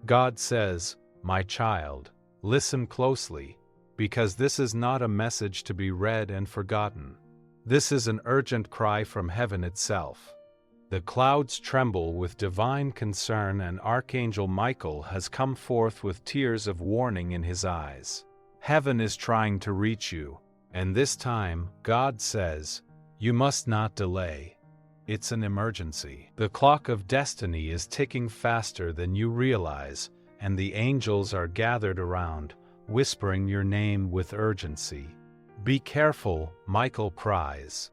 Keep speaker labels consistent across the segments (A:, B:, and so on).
A: God says, "My child, listen closely, because this is not a message to be read and forgotten. This is an urgent cry from heaven itself." The clouds tremble with divine concern, and Archangel Michael has come forth with tears of warning in his eyes. Heaven is trying to reach you, and this time, God says, you must not delay. It's an emergency. The clock of destiny is ticking faster than you realize, and the angels are gathered around, whispering your name with urgency. "Be careful," Michael cries.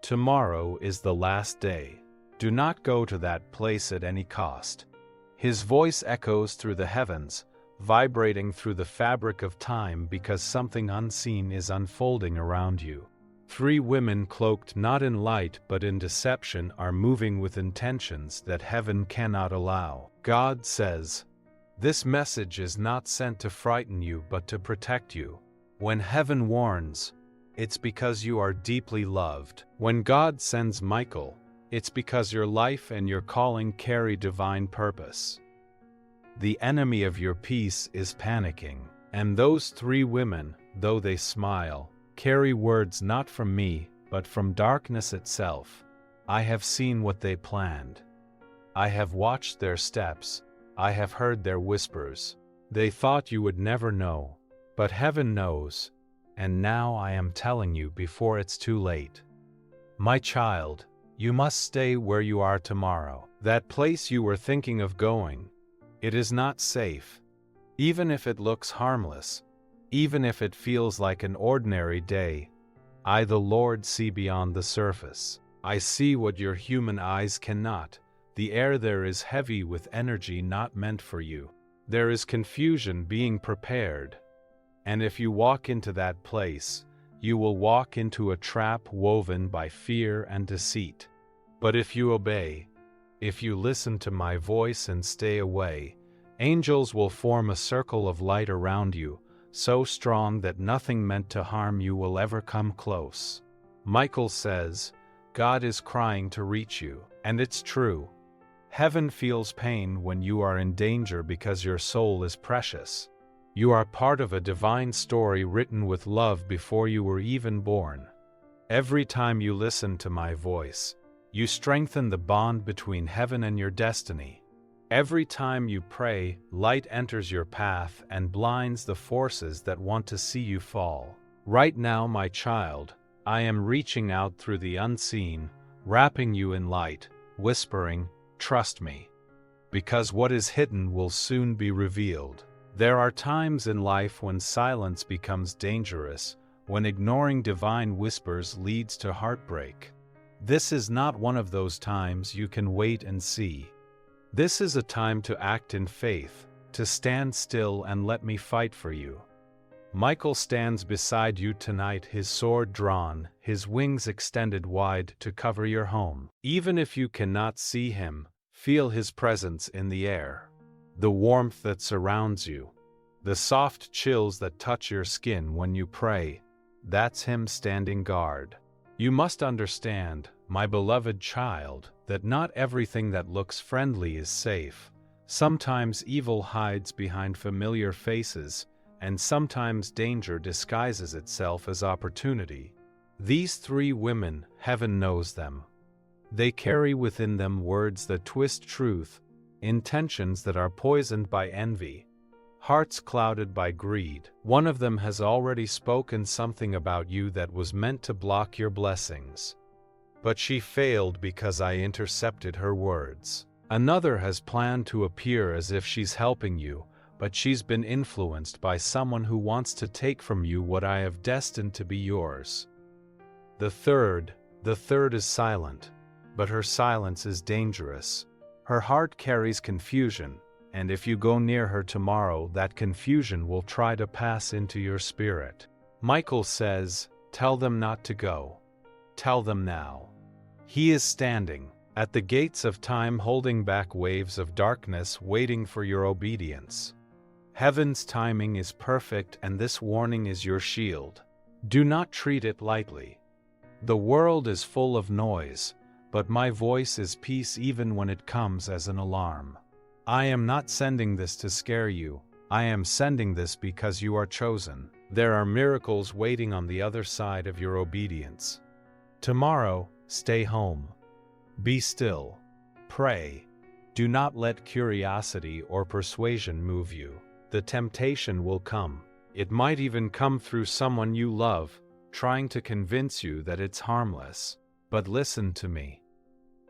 A: "Tomorrow is the last day. Do not go to that place at any cost." His voice echoes through the heavens, vibrating through the fabric of time, because something unseen is unfolding around you. 3 women cloaked not in light but in deception are moving with intentions that heaven cannot allow. God says, "This message is not sent to frighten you but to protect you." When heaven warns, it's because you are deeply loved. When God sends Michael, it's because your life and your calling carry divine purpose. The enemy of your peace is panicking, and those 3 women, though they smile, carry words not from me, but from darkness itself. I have seen what they planned. I have watched their steps. I have heard their whispers. They thought you would never know, but heaven knows, and now I am telling you before it's too late. My child, you must stay where you are tomorrow. That place you were thinking of going, it is not safe. Even if it looks harmless, even if it feels like an ordinary day, I, the Lord, see beyond the surface. I see what your human eyes cannot. The air there is heavy with energy not meant for you. There is confusion being prepared. And if you walk into that place, you will walk into a trap woven by fear and deceit. But if you obey, if you listen to my voice and stay away, angels will form a circle of light around you, so strong that nothing meant to harm you will ever come close. Michael says, God is crying to reach you, and it's true. Heaven feels pain when you are in danger because your soul is precious. You are part of a divine story written with love before you were even born. Every time you listen to my voice, you strengthen the bond between heaven and your destiny. Every time you pray, light enters your path and blinds the forces that want to see you fall. Right now, my child, I am reaching out through the unseen, wrapping you in light, whispering, trust me. Because what is hidden will soon be revealed. There are times in life when silence becomes dangerous, when ignoring divine whispers leads to heartbreak. This is not one of those times you can wait and see. This is a time to act in faith, to stand still and let me fight for you. Michael stands beside you tonight, his sword drawn, his wings extended wide to cover your home. Even if you cannot see him, feel his presence in the air. The warmth that surrounds you, the soft chills that touch your skin when you pray, that's him standing guard. You must understand, my beloved child, that not everything that looks friendly is safe. Sometimes evil hides behind familiar faces, and sometimes danger disguises itself as opportunity. These 3 women, heaven knows them. They carry within them words that twist truth, intentions that are poisoned by envy, hearts clouded by greed. One of them has already spoken something about you that was meant to block your blessings. But she failed because I intercepted her words. Another has planned to appear as if she's helping you, but she's been influenced by someone who wants to take from you what I have destined to be yours. The third is silent, but her silence is dangerous. Her heart carries confusion, and if you go near her tomorrow, that confusion will try to pass into your spirit. Michael says, tell them not to go. Tell them now. He is standing at the gates of time, holding back waves of darkness, waiting for your obedience. Heaven's timing is perfect, and this warning is your shield. Do not treat it lightly. The world is full of noise, but my voice is peace even when it comes as an alarm. I am not sending this to scare you. I am sending this because you are chosen. There are miracles waiting on the other side of your obedience. Tomorrow, stay home. Be still. Pray. Do not let curiosity or persuasion move you. The temptation will come. It might even come through someone you love, trying to convince you that it's harmless. But listen to me.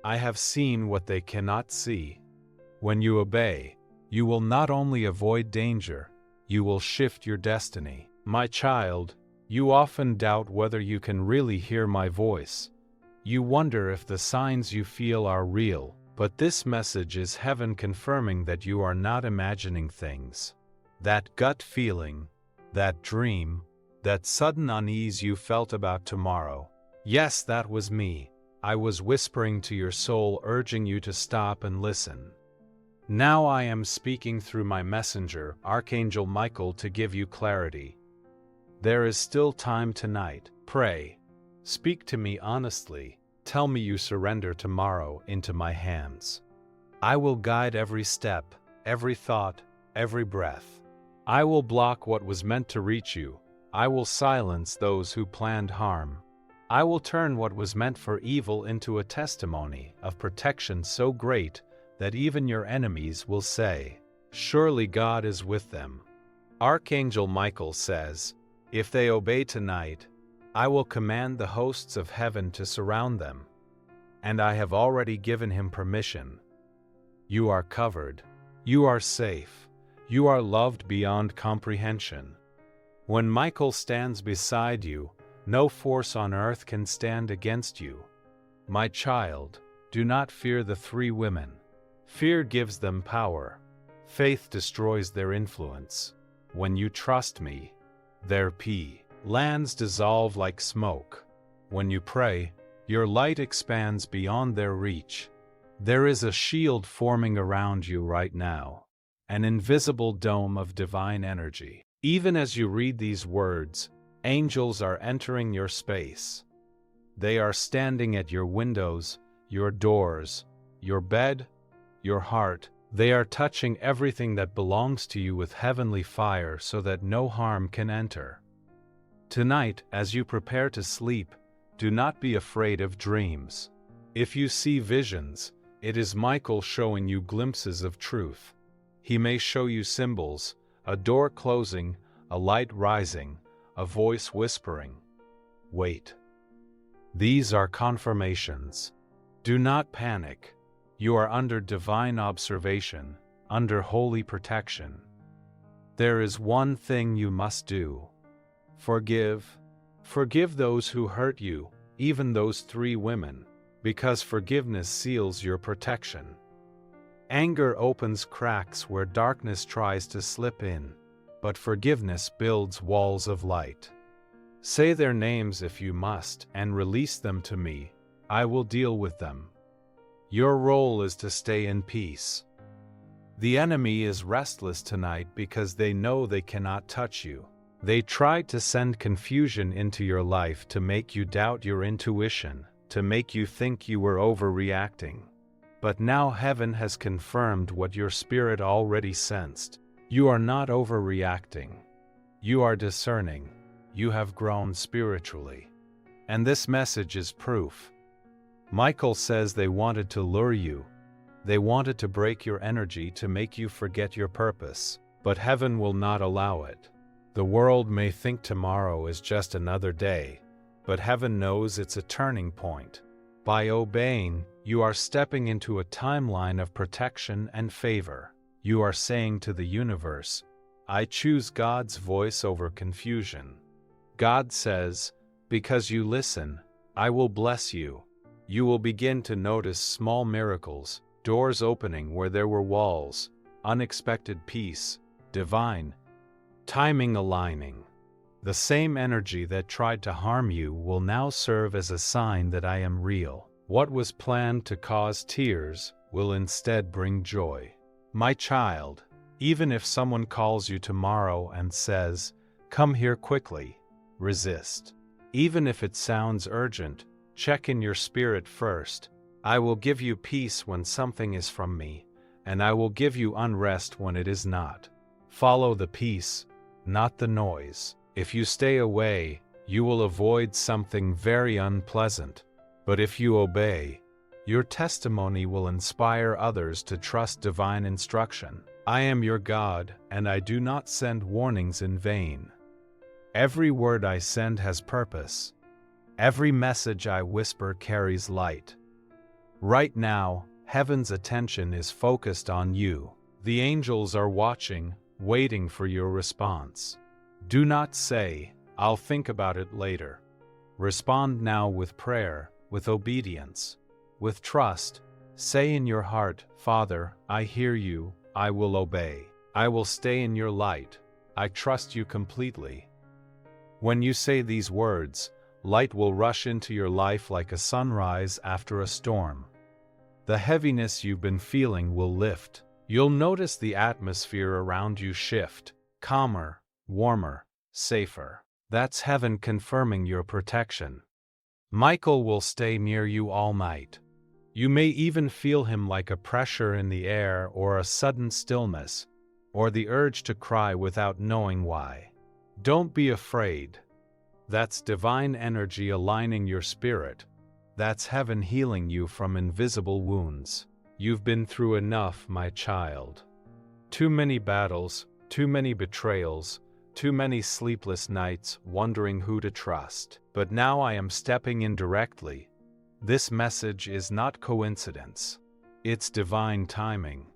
A: I have seen what they cannot see. When you obey, you will not only avoid danger, you will shift your destiny. My child, you often doubt whether you can really hear my voice. You wonder if the signs you feel are real, but this message is heaven confirming that you are not imagining things. That gut feeling, that dream, that sudden unease you felt about tomorrow. Yes, that was me. I was whispering to your soul, urging you to stop and listen. Now I am speaking through my messenger, Archangel Michael, to give you clarity. There is still time tonight. Pray. Speak to me honestly. Tell me you surrender tomorrow into my hands. I will guide every step, every thought, every breath. I will block what was meant to reach you. I will silence those who planned harm. I will turn what was meant for evil into a testimony of protection so great that even your enemies will say, "Surely God is with them." Archangel Michael says, if they obey tonight, I will command the hosts of heaven to surround them. And I have already given him permission. You are covered. You are safe. You are loved beyond comprehension. When Michael stands beside you, no force on earth can stand against you. My child, do not fear the three women. Fear gives them power. Faith destroys their influence. When you trust me, their lands dissolve like smoke. When you pray, your light expands beyond their reach. There is a shield forming around you right now, an invisible dome of divine energy. Even as you read these words, angels are entering your space. They are standing at your windows, your doors, your bed, your heart. They are touching everything that belongs to you with heavenly fire so that no harm can enter. Tonight, as you prepare to sleep, do not be afraid of dreams. If you see visions, it is Michael showing you glimpses of truth. He may show you symbols, a door closing, a light rising, a voice whispering. Wait. These are confirmations. Do not panic. You are under divine observation, under holy protection. There is one thing you must do. Forgive. Forgive those who hurt you, even those three women, because forgiveness seals your protection. Anger opens cracks where darkness tries to slip in, but forgiveness builds walls of light. Say their names if you must and release them to me. I will deal with them. Your role is to stay in peace. The enemy is restless tonight because they know they cannot touch you. They tried to send confusion into your life to make you doubt your intuition, to make you think you were overreacting. But now heaven has confirmed what your spirit already sensed. You are not overreacting. You are discerning. You have grown spiritually. And this message is proof. Michael says they wanted to lure you. They wanted to break your energy to make you forget your purpose. But heaven will not allow it. The world may think tomorrow is just another day, but heaven knows it's a turning point. By obeying, you are stepping into a timeline of protection and favor. You are saying to the universe, I choose God's voice over confusion. God says, because you listen, I will bless you. You will begin to notice small miracles, doors opening where there were walls, unexpected peace, divine timing aligning. The same energy that tried to harm you will now serve as a sign that I am real. What was planned to cause tears will instead bring joy. My child, even if someone calls you tomorrow and says, come here quickly, resist. Even if it sounds urgent, check in your spirit first. I will give you peace when something is from me, and I will give you unrest when it is not. Follow the peace, not the noise. If you stay away, you will avoid something very unpleasant. But if you obey, your testimony will inspire others to trust divine instruction. I am your God, and I do not send warnings in vain. Every word I send has purpose. Every message I whisper carries light. Right now, heaven's attention is focused on you. The angels are watching, waiting for your response. Do not say, "I'll think about it later." Respond now with prayer, with obedience, with trust. Say in your heart, "Father, I hear you, I will obey. I will stay in your light. I trust you completely." When you say these words, light will rush into your life like a sunrise after a storm. The heaviness you've been feeling will lift. You'll notice the atmosphere around you shift, calmer, warmer, safer. That's heaven confirming your protection. Michael will stay near you all night. You may even feel him like a pressure in the air or a sudden stillness, or the urge to cry without knowing why. Don't be afraid. That's divine energy aligning your spirit. That's heaven healing you from invisible wounds. You've been through enough, my child. Too many battles, too many betrayals, too many sleepless nights wondering who to trust. But now I am stepping in directly. This message is not coincidence. It's divine timing.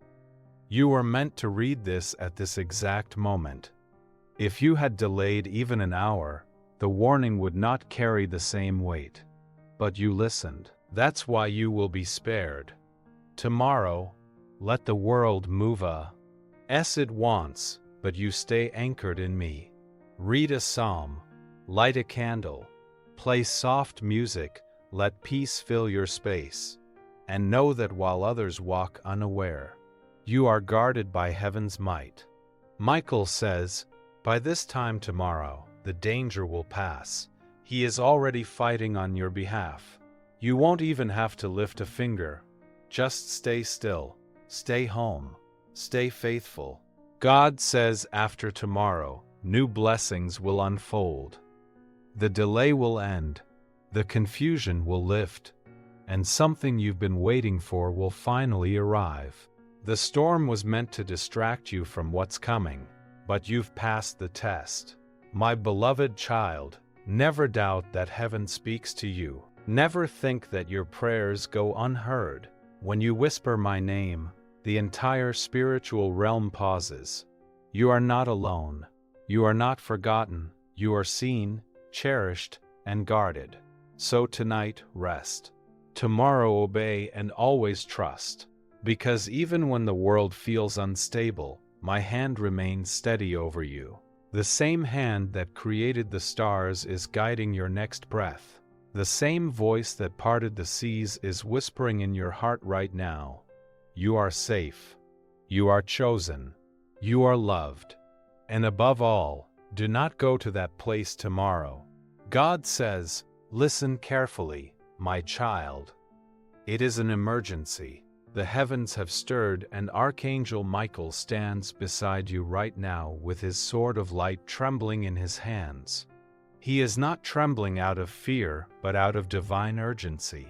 A: You were meant to read this at this exact moment. If you had delayed even an hour, the warning would not carry the same weight. But you listened. That's why you will be spared. Tomorrow, let the world move as it wants, but you stay anchored in me. Read a psalm, light a candle, play soft music, let peace fill your space, and know that while others walk unaware, you are guarded by heaven's might. Michael says, by this time tomorrow, the danger will pass. He is already fighting on your behalf. You won't even have to lift a finger. Just stay still, stay home, stay faithful. God says after tomorrow, new blessings will unfold. The delay will end, the confusion will lift, and something you've been waiting for will finally arrive. The storm was meant to distract you from what's coming, but you've passed the test. My beloved child, never doubt that heaven speaks to you. Never think that your prayers go unheard. When you whisper my name, the entire spiritual realm pauses. You are not alone. You are not forgotten. You are seen, cherished, and guarded. So tonight, rest. Tomorrow, obey and always trust. Because even when the world feels unstable, my hand remains steady over you. The same hand that created the stars is guiding your next breath. The same voice that parted the seas is whispering in your heart right now. You are safe. You are chosen. You are loved. And above all, do not go to that place tomorrow. God says, listen carefully, my child. It is an emergency. The heavens have stirred, and Archangel Michael stands beside you right now with his sword of light trembling in his hands. He is not trembling out of fear, but out of divine urgency.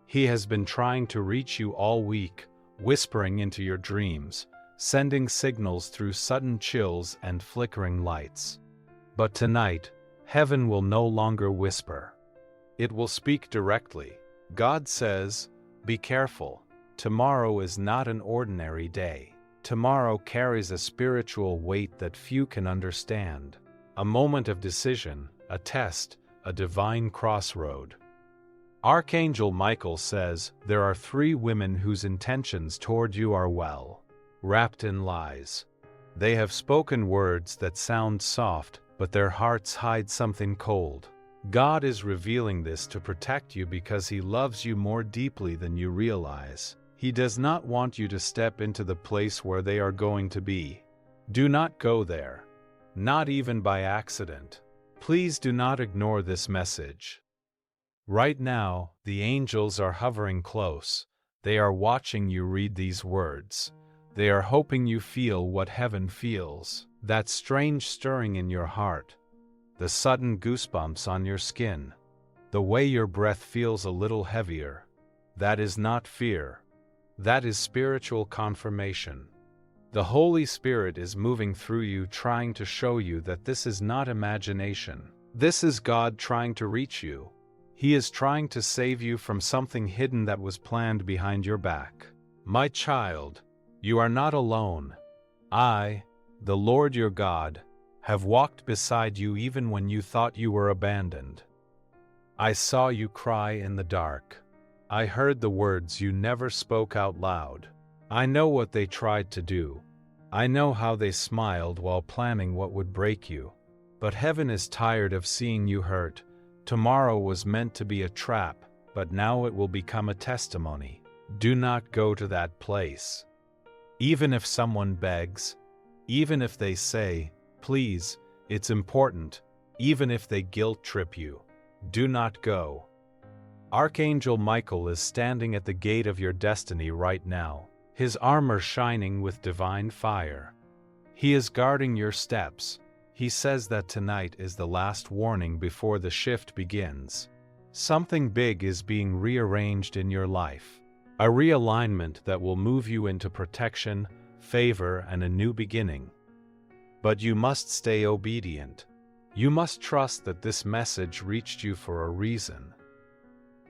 A: He has been trying to reach you all week, whispering into your dreams, sending signals through sudden chills and flickering lights. But tonight, heaven will no longer whisper. It will speak directly. God says, be careful. Tomorrow is not an ordinary day. Tomorrow carries a spiritual weight that few can understand. A moment of decision, a test, a divine crossroad. Archangel Michael says, there are 3 women whose intentions toward you are well, wrapped in lies. They have spoken words that sound soft, but their hearts hide something cold. God is revealing this to protect you because He loves you more deeply than you realize. He does not want you to step into the place where they are going to be. Do not go there. Not even by accident. Please do not ignore this message. Right now, the angels are hovering close. They are watching you read these words. They are hoping you feel what heaven feels. That strange stirring in your heart. The sudden goosebumps on your skin. The way your breath feels a little heavier. That is not fear. That is spiritual confirmation. The Holy Spirit is moving through you, trying to show you that this is not imagination. This is God trying to reach you. He is trying to save you from something hidden that was planned behind your back. My child, you are not alone. I, the Lord your God, have walked beside you even when you thought you were abandoned. I saw you cry in the dark. I heard the words you never spoke out loud. I know what they tried to do. I know how they smiled while planning what would break you. But heaven is tired of seeing you hurt. Tomorrow was meant to be a trap, but now it will become a testimony. Do not go to that place. Even if someone begs, even if they say, please, it's important, even if they guilt trip you, do not go. Archangel Michael is standing at the gate of your destiny right now, his armor shining with divine fire. He is guarding your steps. He says that tonight is the last warning before the shift begins. Something big is being rearranged in your life. A realignment that will move you into protection, favor, and a new beginning. But you must stay obedient. You must trust that this message reached you for a reason.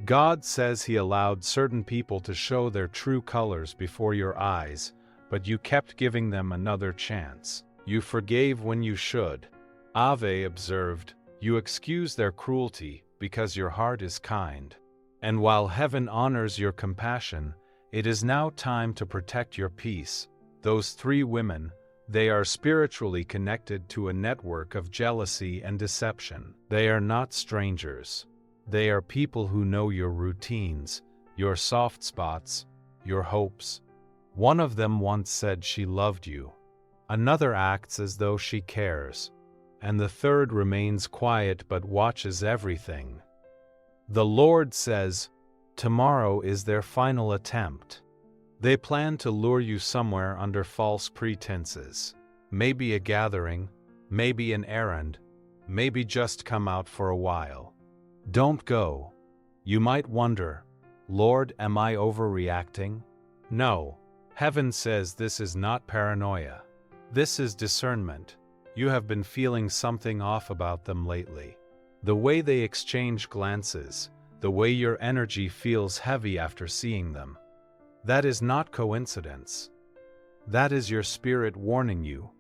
A: God says He allowed certain people to show their true colors before your eyes, but you kept giving them another chance. You forgave when you should. Ave observed, you excuse their cruelty because your heart is kind. And while heaven honors your compassion, it is now time to protect your peace. Those three women, they are spiritually connected to a network of jealousy and deception. They are not strangers. They are people who know your routines, your soft spots, your hopes. One of them once said she loved you. Another acts as though she cares. And the third remains quiet but watches everything. The Lord says, tomorrow is their final attempt. They plan to lure you somewhere under false pretenses. Maybe a gathering, maybe an errand, maybe just come out for a while. Don't go. You might wonder, Lord, am I overreacting? No. Heaven says this is not paranoia. This is discernment. You have been feeling something off about them lately. The way they exchange glances, the way your energy feels heavy after seeing them. That is not coincidence. That is your spirit warning you.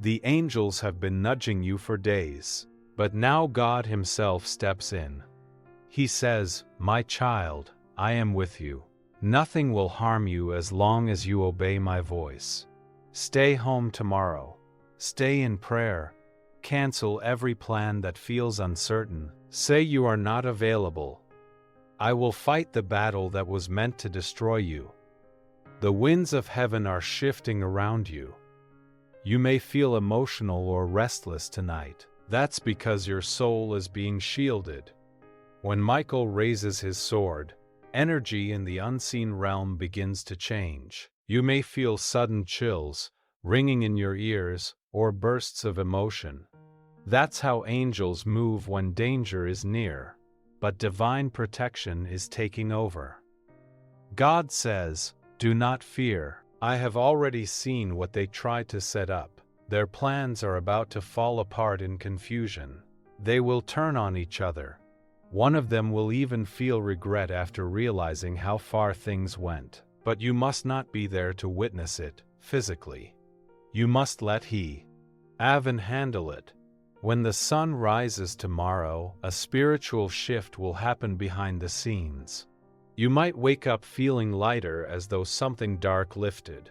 A: The angels have been nudging you for days, but now God Himself steps in. He says, my child, I am with you. Nothing will harm you as long as you obey my voice. Stay home tomorrow. Stay in prayer. Cancel every plan that feels uncertain. Say you are not available. I will fight the battle that was meant to destroy you. The winds of heaven are shifting around you. You may feel emotional or restless tonight. That's because your soul is being shielded. When Michael raises his sword, energy in the unseen realm begins to change. You may feel sudden chills, ringing in your ears, or bursts of emotion. That's how angels move when danger is near. But divine protection is taking over. God says, do not fear. I have already seen what they tried to set up. Their plans are about to fall apart in confusion. They will turn on each other. One of them will even feel regret after realizing how far things went. But you must not be there to witness it, physically. You must let Heaven handle it. When the sun rises tomorrow, a spiritual shift will happen behind the scenes. You might wake up feeling lighter as though something dark lifted.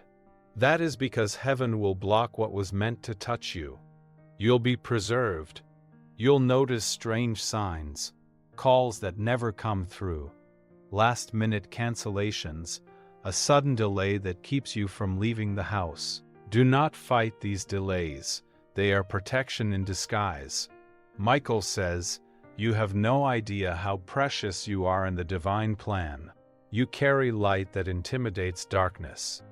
A: That is because heaven will block what was meant to touch you. You'll be preserved. You'll notice strange signs, calls that never come through, last-minute cancellations, a sudden delay that keeps you from leaving the house. Do not fight these delays. They are protection in disguise. Michael says, you have no idea how precious you are in the divine plan. You carry light that intimidates darkness.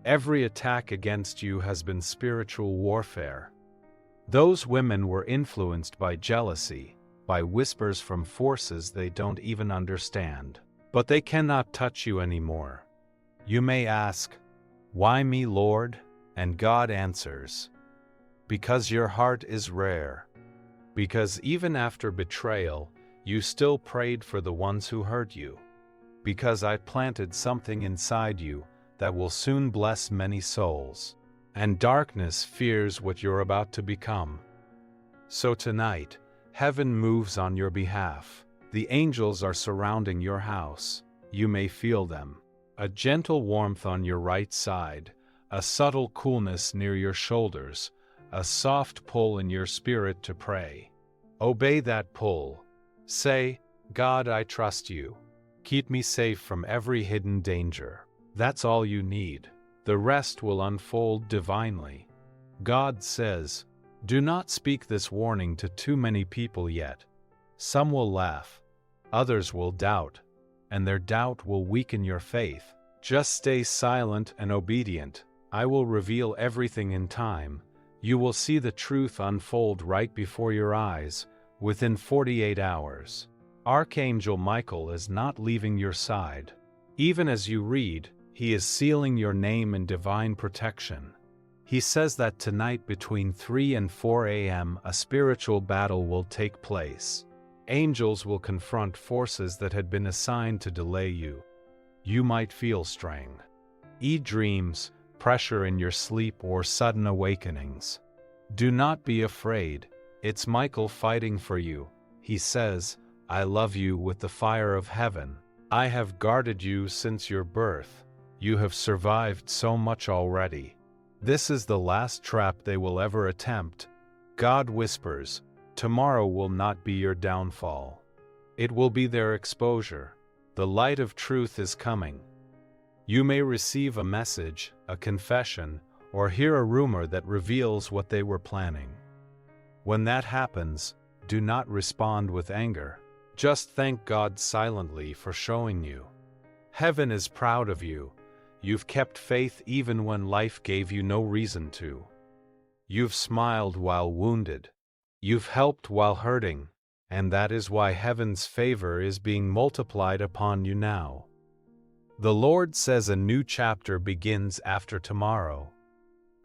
A: Every attack against you has been spiritual warfare. Those women were influenced by jealousy, by whispers from forces they don't even understand. But they cannot touch you anymore. You may ask, "Why me, Lord?" And God answers, "Because your heart is rare. Because even after betrayal, you still prayed for the ones who hurt you. Because I planted something inside you that will soon bless many souls. And darkness fears what you're about to become." So tonight, heaven moves on your behalf. The angels are surrounding your house. You may feel them. A gentle warmth on your right side, a subtle coolness near your shoulders, a soft pull in your spirit to pray. Obey that pull. Say, "God, I trust you. Keep me safe from every hidden danger." That's all you need. The rest will unfold divinely. God says, "Do not speak this warning to too many people yet. Some will laugh, others will doubt, and their doubt will weaken your faith. Just stay silent and obedient. I will reveal everything in time. You will see the truth unfold right before your eyes, within 48 hours. Archangel Michael is not leaving your side. Even as you read, he is sealing your name in divine protection. He says that tonight between 3 and 4 a.m. a spiritual battle will take place. Angels will confront forces that had been assigned to delay you. You might feel strain, dreams, pressure in your sleep, or sudden awakenings. Do not be afraid. It's Michael fighting for you. He says, "I love you with the fire of heaven. I have guarded you since your birth. You have survived so much already. This is the last trap they will ever attempt." God whispers, "Tomorrow will not be your downfall. It will be their exposure. The light of truth is coming." You may receive a message, a confession, or hear a rumor that reveals what they were planning. When that happens, do not respond with anger. Just thank God silently for showing you. Heaven is proud of you. You've kept faith even when life gave you no reason to. You've smiled while wounded. You've helped while hurting, and that is why heaven's favor is being multiplied upon you now. The Lord says a new chapter begins after tomorrow.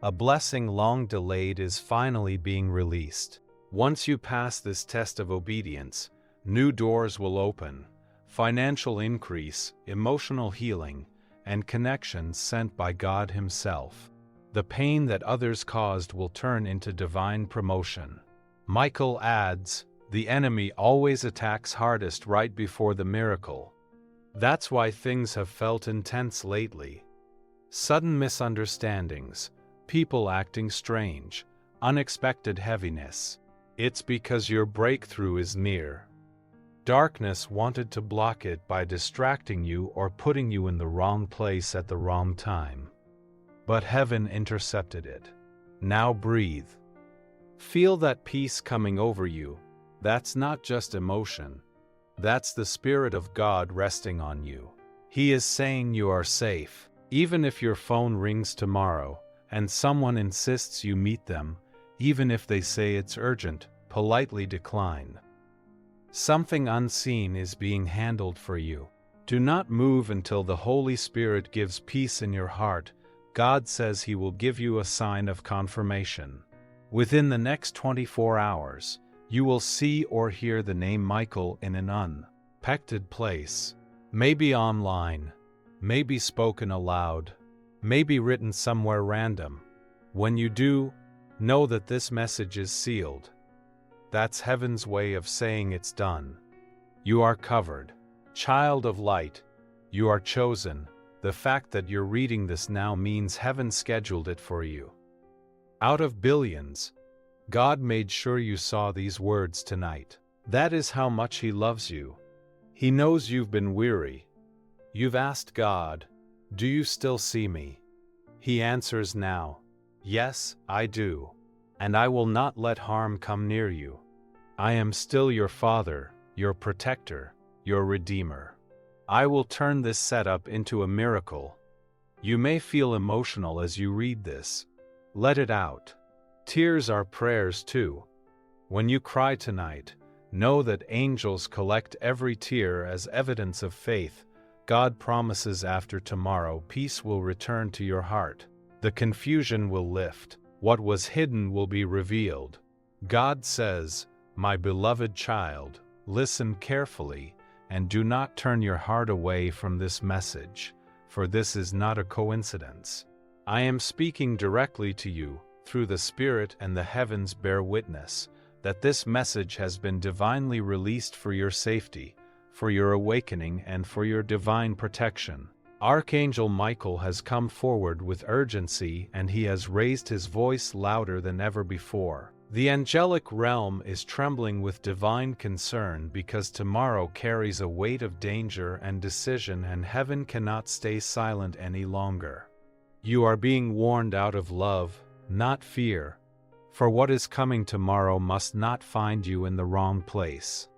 A: A blessing long delayed is finally being released. Once you pass this test of obedience, new doors will open, financial increase, emotional healing, and connections sent by God Himself. The pain that others caused will turn into divine promotion. Michael adds, "The enemy always attacks hardest right before the miracle. That's why things have felt intense lately. Sudden misunderstandings, people acting strange, unexpected heaviness. It's because your breakthrough is near. Darkness wanted to block it by distracting you or putting you in the wrong place at the wrong time. But heaven intercepted it. Now breathe. Feel that peace coming over you. That's not just emotion. That's the Spirit of God resting on you. He is saying you are safe. Even if your phone rings tomorrow and someone insists you meet them, even if they say it's urgent, politely decline. Something unseen is being handled for you. Do not move until the Holy Spirit gives peace in your heart. God says He will give you a sign of confirmation. Within the next 24 hours, you will see or hear the name Michael in an unexpected place. Maybe online, maybe spoken aloud, maybe written somewhere random. When you do, know that this message is sealed. That's heaven's way of saying it's done. You are covered. Child of light, you are chosen. The fact that you're reading this now means heaven scheduled it for you. Out of billions, God made sure you saw these words tonight. That is how much He loves you. He knows you've been weary. You've asked God, "Do you still see me?" He answers now, "Yes, I do. And I will not let harm come near you. I am still your Father, your protector, your Redeemer. I will turn this setup into a miracle. You may feel emotional as you read this. Let it out. Tears are prayers too. When you cry tonight, know that angels collect every tear as evidence of faith. God promises after tomorrow peace will return to your heart. The confusion will lift. What was hidden will be revealed. God says, "My beloved child, listen carefully and do not turn your heart away from this message, for this is not a coincidence. I am speaking directly to you through the Spirit, and the heavens bear witness that this message has been divinely released for your safety, for your awakening, and for your divine protection." Archangel Michael has come forward with urgency, and he has raised his voice louder than ever before. The angelic realm is trembling with divine concern because tomorrow carries a weight of danger and decision, and heaven cannot stay silent any longer. You are being warned out of love, not fear, for what is coming tomorrow must not find you in the wrong place.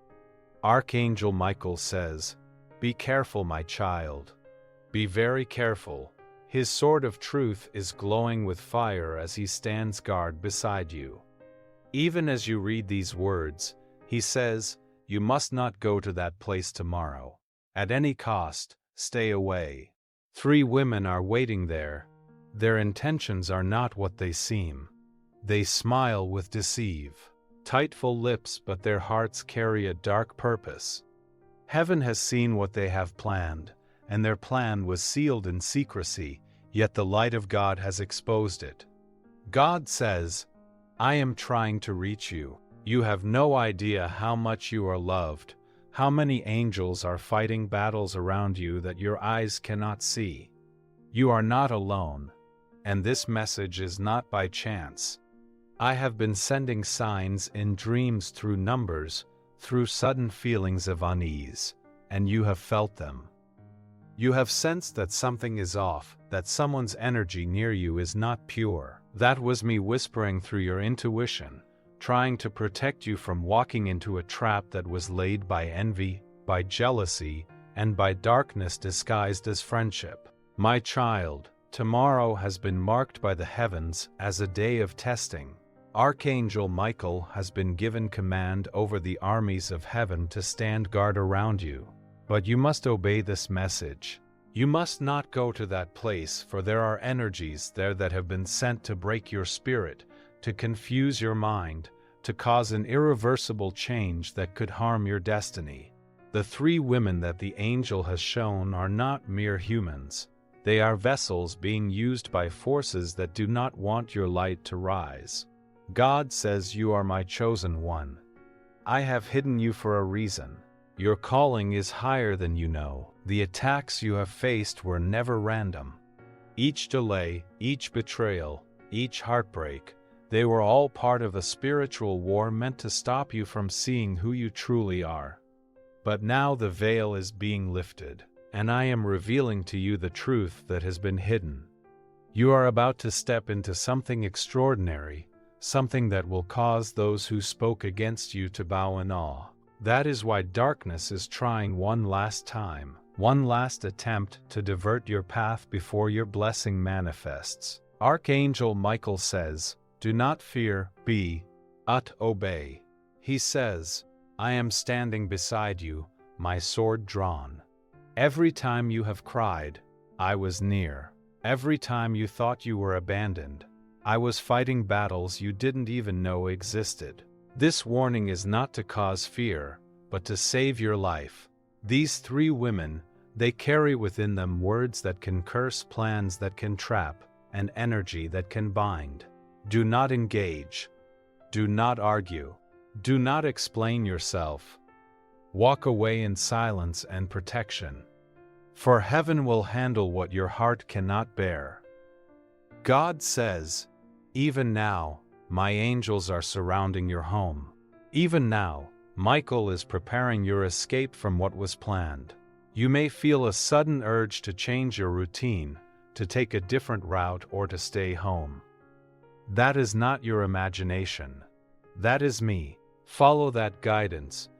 A: Archangel Michael says, "Be careful, my child. Be very careful." His sword of truth is glowing with fire as he stands guard beside you. Even as you read these words, he says, "You must not go to that place tomorrow. At any cost, stay away." 3 women are waiting there. Their intentions are not what they seem. They smile with deceive. Tightful lips, but their hearts carry a dark purpose. Heaven has seen what they have planned, and their plan was sealed in secrecy, yet the light of God has exposed it. God says, "I am trying to reach you. You have no idea how much you are loved, how many angels are fighting battles around you that your eyes cannot see. You are not alone, and this message is not by chance. I have been sending signs in dreams, through numbers, through sudden feelings of unease, and you have felt them. You have sensed that something is off, that someone's energy near you is not pure. That was me whispering through your intuition, trying to protect you from walking into a trap that was laid by envy, by jealousy, and by darkness disguised as friendship. My child, tomorrow has been marked by the heavens as a day of testing. Archangel Michael has been given command over the armies of heaven to stand guard around you. But you must obey this message. You must not go to that place, for there are energies there that have been sent to break your spirit, to confuse your mind, to cause an irreversible change that could harm your destiny. The 3 women that the angel has shown are not mere humans. They are vessels being used by forces that do not want your light to rise. God says, "You are my chosen one. I have hidden you for a reason. Your calling is higher than you know. The attacks you have faced were never random. Each delay, each betrayal, each heartbreak, they were all part of a spiritual war meant to stop you from seeing who you truly are. But now the veil is being lifted, and I am revealing to you the truth that has been hidden. You are about to step into something extraordinary, something that will cause those who spoke against you to bow in awe. That is why darkness is trying one last time, one last attempt to divert your path before your blessing manifests." Archangel Michael says, "Do not fear, obey." He says, "I am standing beside you, my sword drawn. Every time you have cried, I was near. Every time you thought you were abandoned, I was fighting battles you didn't even know existed. This warning is not to cause fear, but to save your life." These 3 women, they carry within them words that can curse, plans that can trap, and energy that can bind. Do not engage. Do not argue. Do not explain yourself. Walk away in silence and protection. For heaven will handle what your heart cannot bear. God says, "Even now, my angels are surrounding your home. Even now, Michael is preparing your escape from what was planned. You may feel a sudden urge to change your routine, to take a different route, or to stay home. That is not your imagination. That is me. Follow that guidance.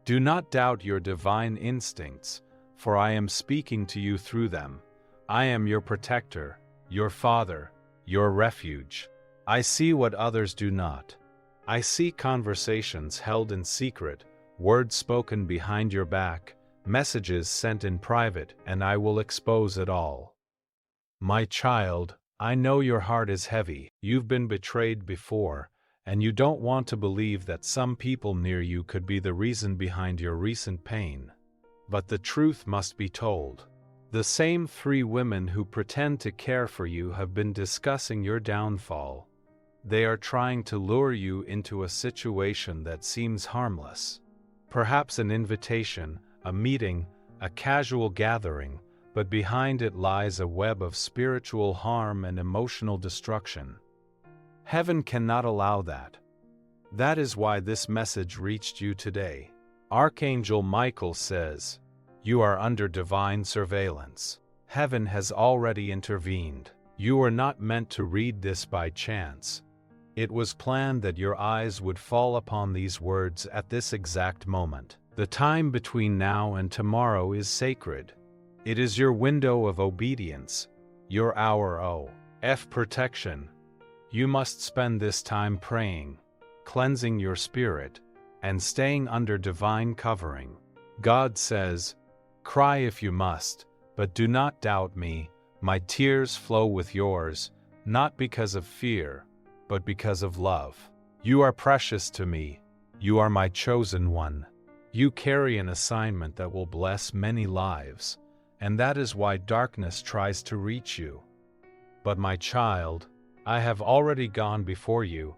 A: Do not doubt your divine instincts, for I am speaking to you through them. I am your protector, your father, your refuge. I see what others do not. I see conversations held in secret, words spoken behind your back, messages sent in private, and I will expose it all. My child, I know your heart is heavy. You've been betrayed before, and you don't want to believe that some people near you could be the reason behind your recent pain. But the truth must be told. The same 3 women who pretend to care for you have been discussing your downfall. They are trying to lure you into a situation that seems harmless. Perhaps an invitation, a meeting, a casual gathering, but behind it lies a web of spiritual harm and emotional destruction. Heaven cannot allow that. That is why this message reached you today. Archangel Michael says, "You are under divine surveillance. Heaven has already intervened. You are not meant to read this by chance. It was planned that your eyes would fall upon these words at this exact moment. The time between now and tomorrow is sacred. It is your window of obedience, your hour of protection. You must spend this time praying, cleansing your spirit, and staying under divine covering. God says, 'Cry if you must, but do not doubt me. My tears flow with yours, not because of fear, but because of love. You are precious to me. You are my chosen one. You carry an assignment that will bless many lives, and that is why darkness tries to reach you. But my child, I have already gone before you.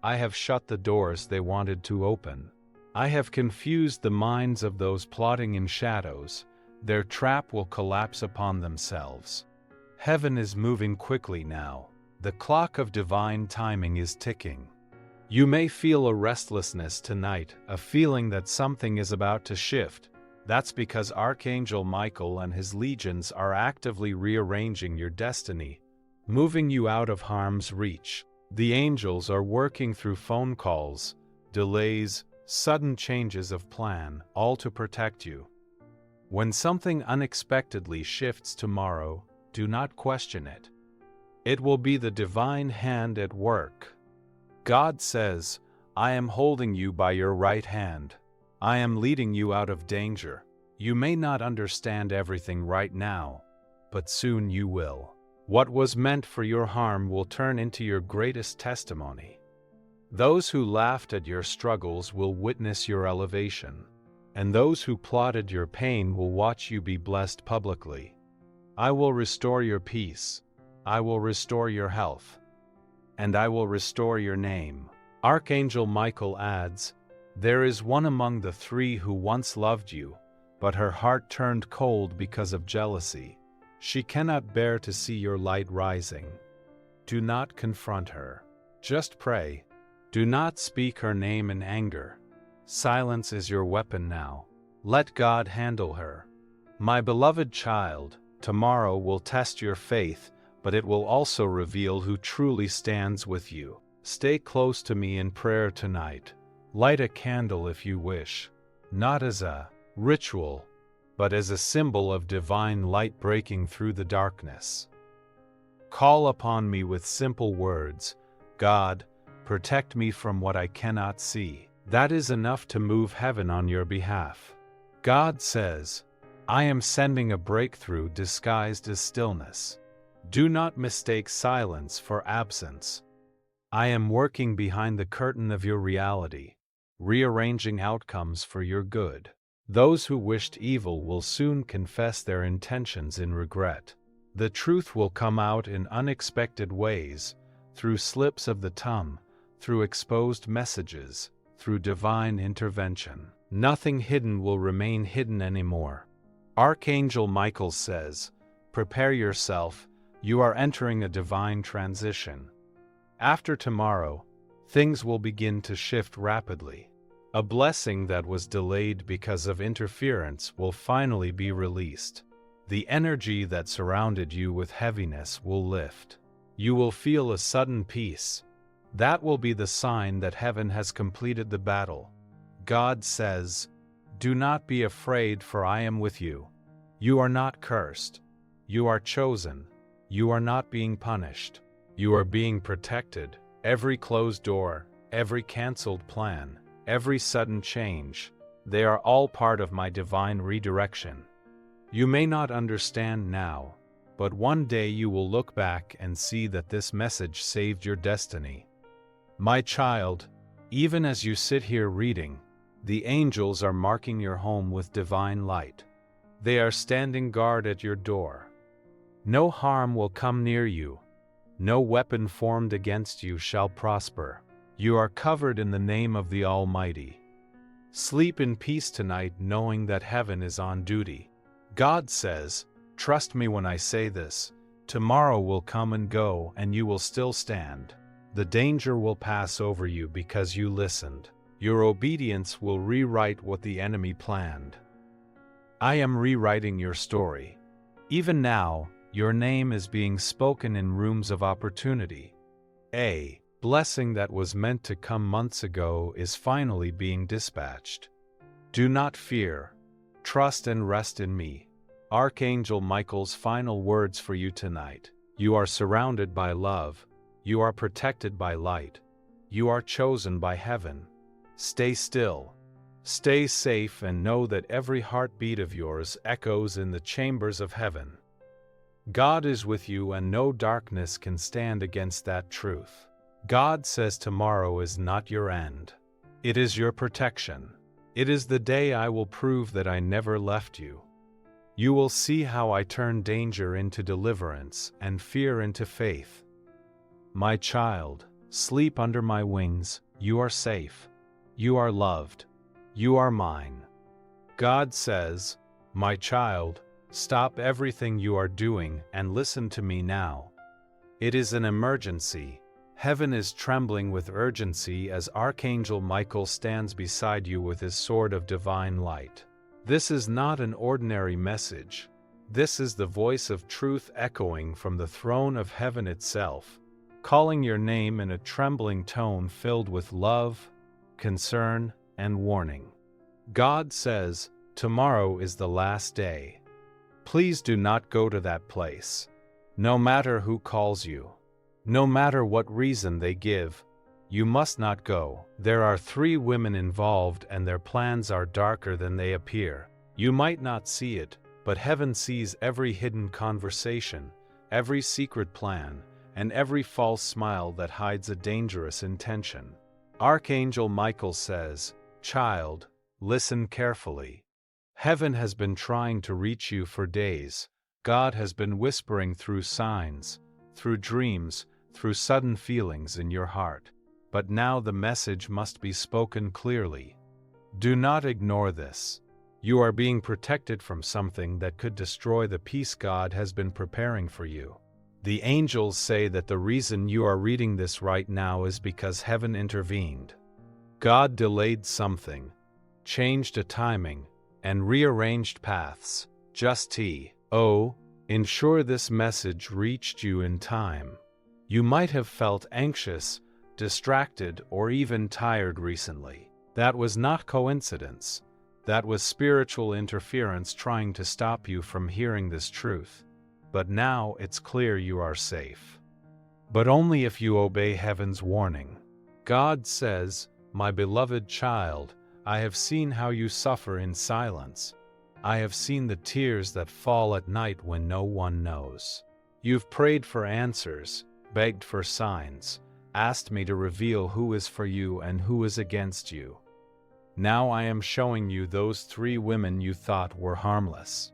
A: I have shut the doors they wanted to open. I have confused the minds of those plotting in shadows. Their trap will collapse upon themselves. Heaven is moving quickly now. The clock of divine timing is ticking. You may feel a restlessness tonight, a feeling that something is about to shift. That's because Archangel Michael and his legions are actively rearranging your destiny, moving you out of harm's reach. The angels are working through phone calls, delays, sudden changes of plan, all to protect you. When something unexpectedly shifts tomorrow, do not question it. It will be the divine hand at work. God says, "I am holding you by your right hand. I am leading you out of danger. You may not understand everything right now, but soon you will. What was meant for your harm will turn into your greatest testimony. Those who laughed at your struggles will witness your elevation, and those who plotted your pain will watch you be blessed publicly. I will restore your peace. I will restore your health. And I will restore your name." Archangel Michael adds, "There is one among the 3 who once loved you, but her heart turned cold because of jealousy. She cannot bear to see your light rising. Do not confront her. Just pray. Do not speak her name in anger. Silence is your weapon now. Let God handle her. My beloved child, tomorrow will test your faith, but it will also reveal who truly stands with you. Stay close to me in prayer tonight. Light a candle if you wish, not as a ritual, but as a symbol of divine light breaking through the darkness. Call upon me with simple words, 'God, protect me from what I cannot see.' That is enough to move heaven on your behalf. God says, 'I am sending a breakthrough disguised as stillness.' Do not mistake silence for absence. I am working behind the curtain of your reality, rearranging outcomes for your good. Those who wished evil will soon confess their intentions in regret. The truth will come out in unexpected ways, through slips of the tongue, through exposed messages, through divine intervention. Nothing hidden will remain hidden anymore. Archangel Michael says, "Prepare yourself. You are entering a divine transition. After tomorrow, things will begin to shift rapidly. A blessing that was delayed because of interference will finally be released. The energy that surrounded you with heaviness will lift. You will feel a sudden peace. That will be the sign that heaven has completed the battle. God says, 'Do not be afraid, for I am with you.' You are not cursed. You are chosen. You are not being punished. You are being protected. Every closed door, every canceled plan, every sudden change, they are all part of my divine redirection. You may not understand now, but one day you will look back and see that this message saved your destiny. My child, even as you sit here reading, the angels are marking your home with divine light. They are standing guard at your door. No harm will come near you. No weapon formed against you shall prosper. You are covered in the name of the Almighty. Sleep in peace tonight, knowing that heaven is on duty. God says, trust me when I say this, tomorrow will come and go and you will still stand. The danger will pass over you because you listened. Your obedience will rewrite what the enemy planned. I am rewriting your story. Even now, your name is being spoken in rooms of opportunity. A blessing that was meant to come months ago is finally being dispatched. Do not fear. Trust and rest in me. Archangel Michael's final words for you tonight. You are surrounded by love. You are protected by light. You are chosen by heaven. Stay still. Stay safe and know that every heartbeat of yours echoes in the chambers of heaven. God is with you and no darkness can stand against that truth. God says tomorrow is not your end. It is your protection. It is the day I will prove that I never left you. You will see how I turn danger into deliverance and fear into faith. My child, sleep under my wings. You are safe. You are loved. You are mine. God says, my child, stop everything you are doing and listen to me now. It is an emergency. Heaven is trembling with urgency as Archangel Michael stands beside you with his sword of divine light. This is not an ordinary message. This is the voice of truth echoing from the throne of heaven itself, calling your name in a trembling tone filled with love, concern, and warning. God says, tomorrow is the last day. Please do not go to that place. No matter who calls you, no matter what reason they give, you must not go. There are 3 women involved and their plans are darker than they appear. You might not see it, but heaven sees every hidden conversation, every secret plan, and every false smile that hides a dangerous intention. Archangel Michael says, child, listen carefully. Heaven has been trying to reach you for days. God has been whispering through signs, through dreams, through sudden feelings in your heart. But now the message must be spoken clearly. Do not ignore this. You are being protected from something that could destroy the peace God has been preparing for you. The angels say that the reason you are reading this right now is because heaven intervened. God delayed something, changed a timing, and rearranged paths, just to ensure this message reached you in time. You might have felt anxious, distracted, or even tired recently. That was not coincidence. That was spiritual interference trying to stop you from hearing this truth. But now it's clear you are safe. But only if you obey heaven's warning. God says, my beloved child, I have seen how you suffer in silence. I have seen the tears that fall at night when no one knows. You've prayed for answers, begged for signs, asked me to reveal who is for you and who is against you. Now I am showing you those 3 women you thought were harmless.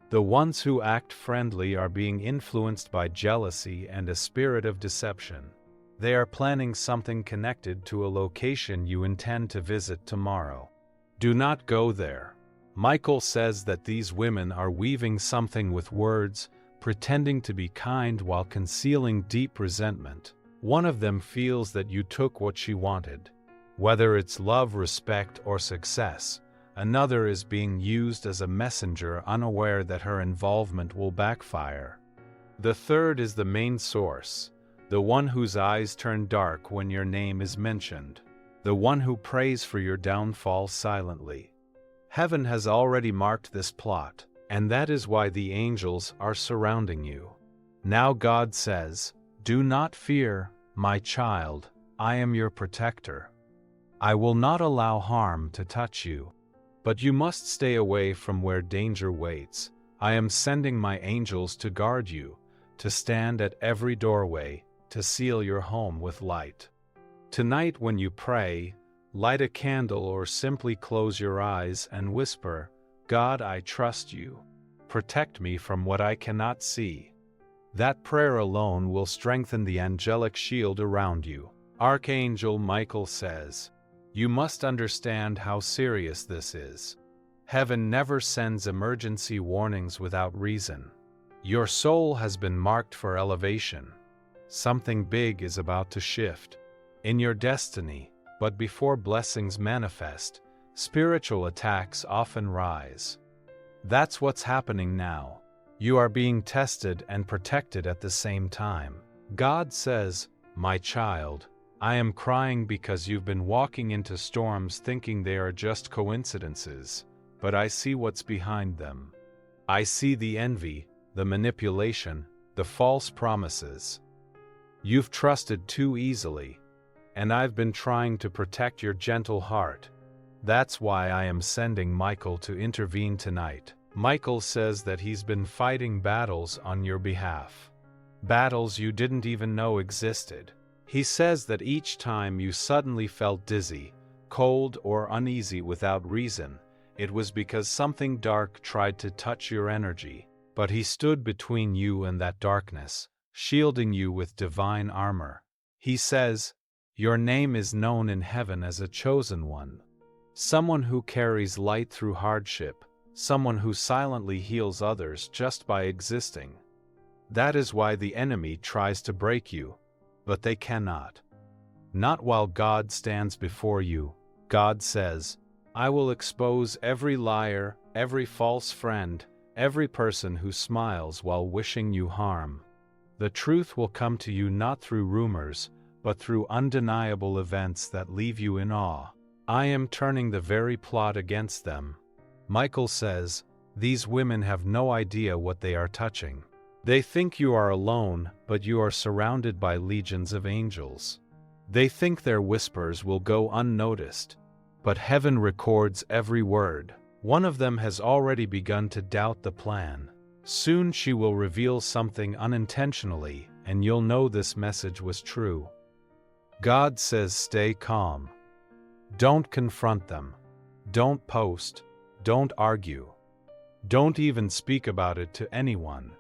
A: The ones who act friendly are being influenced by jealousy and a spirit of deception. They are planning something connected to a location you intend to visit tomorrow. Do not go there. Michael says that these women are weaving something with words, pretending to be kind while concealing deep resentment. One of them feels that you took what she wanted. Whether it's love, respect, or success, another is being used as a messenger, unaware that her involvement will backfire. The third is the main source, the one whose eyes turn dark when your name is mentioned, the one who prays for your downfall silently. Heaven has already marked this plot. And that is why the angels are surrounding you. Now God says, "Do not fear, my child, I am your protector. I will not allow harm to touch you. But you must stay away from where danger waits. I am sending my angels to guard you, to stand at every doorway, to seal your home with light." Tonight when you pray, light a candle or simply close your eyes and whisper, "God, I trust you. Protect me from what I cannot see." That prayer alone will strengthen the angelic shield around you. Archangel Michael says, "You must understand how serious this is. Heaven never sends emergency warnings without reason. Your soul has been marked for elevation. Something big is about to shift in your destiny, but before blessings manifest, spiritual attacks often rise. That's what's happening now. You are being tested and protected at the same time. God says, "My child, I am crying because you've been walking into storms thinking they are just coincidences, but I see what's behind them. I see the envy, the manipulation, the false promises. You've trusted too easily, and I've been trying to protect your gentle heart. That's why I am sending Michael to intervene tonight." Michael says that he's been fighting battles on your behalf. Battles you didn't even know existed. He says that each time you suddenly felt dizzy, cold, or uneasy without reason, it was because something dark tried to touch your energy. But he stood between you and that darkness, shielding you with divine armor. He says, "Your name is known in heaven as a chosen one. Someone who carries light through hardship. Someone who silently heals others just by existing." That is why the enemy tries to break you, but they cannot. Not while God stands before you. God says, "I will expose every liar, every false friend, every person who smiles while wishing you harm. The truth will come to you not through rumors, but through undeniable events that leave you in awe. I am turning the very plot against them." Michael says, "These women have no idea what they are touching. They think you are alone, but you are surrounded by legions of angels. They think their whispers will go unnoticed, but heaven records every word. One of them has already begun to doubt the plan. Soon she will reveal something unintentionally, and you'll know this message was true." God says, "Stay calm. Don't confront them. Don't post. Don't argue. Don't even speak about it to anyone.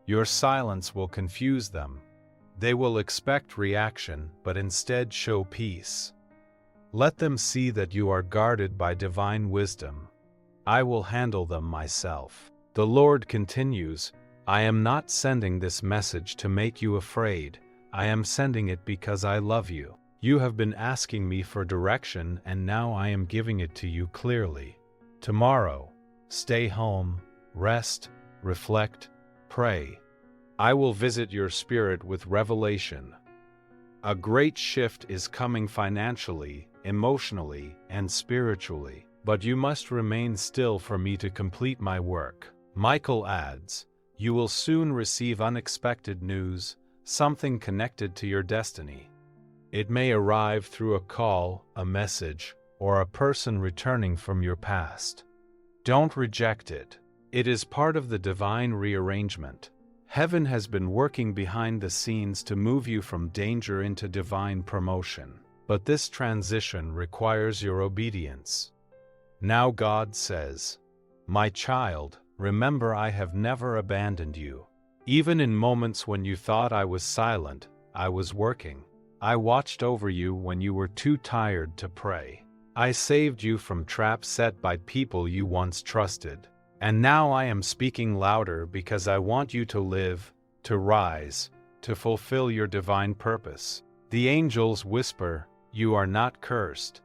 A: Your silence will confuse them. They will expect reaction, but instead show peace. Let them see that you are guarded by divine wisdom. I will handle them myself." The Lord continues, "I am not sending this message to make you afraid. I am sending it because I love you. You have been asking me for direction, and now I am giving it to you clearly. Tomorrow, stay home, rest, reflect, pray. I will visit your spirit with revelation. A great shift is coming financially, emotionally, and spiritually, but you must remain still for me to complete my work." Michael adds, "You will soon receive unexpected news, something connected to your destiny. It may arrive through a call, a message, or a person returning from your past. Don't reject it. It is part of the divine rearrangement. Heaven has been working behind the scenes to move you from danger into divine promotion. But this transition requires your obedience." Now God says, "My child, remember I have never abandoned you. Even in moments when you thought I was silent, I was working. I watched over you when you were too tired to pray. I saved you from traps set by people you once trusted. And now I am speaking louder because I want you to live, to rise, to fulfill your divine purpose." The angels whisper, "You are not cursed.